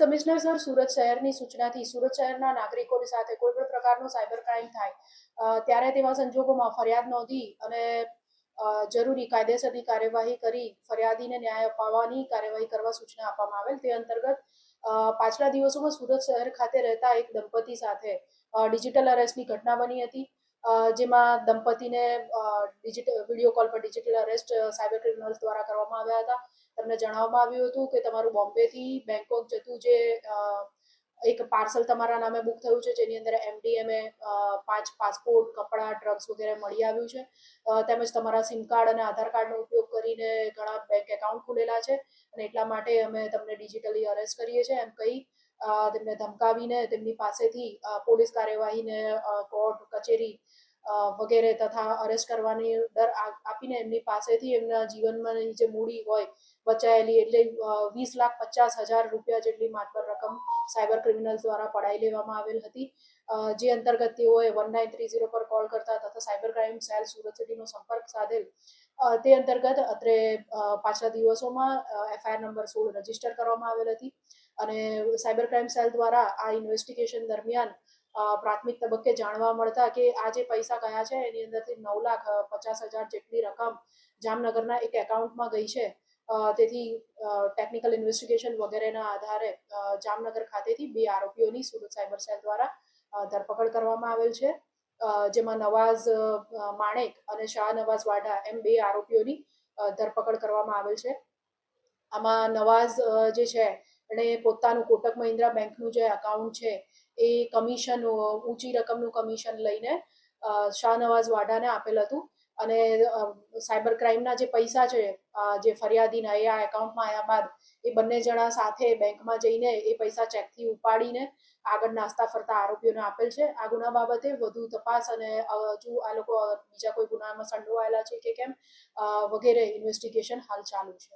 Commissioner sir, Surat શહેરની સૂચનાથી સુરત શહેરના નાગરિકોની સાથે કોઈ પણ પ્રકારનો સાયબર ક્રાઇમ થાય ત્યારે તેવા સંજોગોમાં ફરિયાદ નોંધી અને જરૂરી કાયદેસરની કાર્યવાહી કરી ફરિયાદીને ન્યાય અપાવવાની કાર્યવાહી કરવા સૂચના આપવામાં આવેલ. તે અંતર્ગત પાછલા દિવસોમાં સુરત શહેર ખાતે રહેતા એક દંપતી સાથે ડિજિટલ અરેસ્ટની ઘટના બની હતી, જેમાં દંપતીને વિડીયો કોલ પર ડિજિટલ અરેસ્ટ સાયબર ક્રિમિનલ્સ દ્વારા કરવામાં આવ્યા હતા. તમને જણાવવામાં આવ્યું હતું કે તમારું બોમ્બેથી બેંકોક જતું જે એક પાર્સલ તમારા નામે બુક થયું છે, જેની અંદર MDMA 5 પાસપોર્ટ, કપડાં, ડ્રગ્સ વગેરે મળી આવ્યું છે. તેમજ તમારા સિમ કાર્ડ અને આધાર કાર્ડનો ઉપયોગ કરીને ઘણા બેંક એકાઉન્ટ ખુલેલા છે અને એટલા માટે અમે તમને ડિજિટલી અરેસ્ટ કરીએ છીએ એમ કહી તેમને ધમકાવીને તેમની પાસેથી પોલીસ કાર્યવાહીને કોર્ટ કચેરી વગેરે તથા અરેસ્ટ કરવાની ડર આપીને એમની પાસેથી એમના જીવનમાં જે મૂડી હોય બચાયેલી એટલે 20,50,000 રૂપિયા જેટલી માતબર રકમ સાયબર ક્રિમિનલ્સ દ્વારા પડાવી લેવામાં આવેલ હતી. જે અંતર્ગત તેઓએ 1930 પર કોલ કરતા તથા સાયબર ક્રાઇમ સેલ સુરત સિટીનો સંપર્ક સાધેલ. તે અંતર્ગત અત્રે પાછલા દિવસોમાં FIR નંબર 16 રજીસ્ટર કરવામાં આવેલ હતી અને સાયબર ક્રાઇમ સેલ દ્વારા આ ઇન્વેસ્ટિગેશન દરમિયાન પ્રાથમિક તબક્કે જાણવા મળતા કે આ જે પૈસા ગયા છે એની અંદરથી 9,50,000 જેટલી રકમ જામનગરના એક એકાઉન્ટમાં ગઈ છે. તેથી ટેકનિકલ ઇન્વેસ્ટિગેશન વગેરેના આધારે જામનગર ખાતેથી 2 આરોપીઓની સુરત સાયબર સેલ દ્વારા ધરપકડ કરવામાં આવેલ છે, જેમાં નવાઝ માણેક અને શાહનવાઝ વાઢા એમ 2 આરોપીઓની ધરપકડ કરવામાં આવેલ છે. આમાં નવાઝ જે છે એણે પોતાનું કોટક મહિન્દ્રા બેંકનું જે એકાઉન્ટ છે એ કમિશન ઊંચી રકમનું કમિશન લઈને શાહનવાઝ વાઢાને આપેલ હતું અને સાયબર ક્રાઇમના જે પૈસા છે જે ફરિયાદીના એ આ એકાઉન્ટમાં આવ્યા બાદ એ બંને જણા સાથે બેંકમાં જઈને એ પૈસા ચેકથી ઉપાડીને આગળ નાસ્તા ફરતા આરોપીઓને આપેલ છે. આ ગુના બાબતે વધુ તપાસ અને હજુ આ લોકો બીજા કોઈ ગુનામાં સંડોવાયેલા છે કે કેમ વગેરે ઇન્વેસ્ટિગેશન હાલ ચાલુ છે.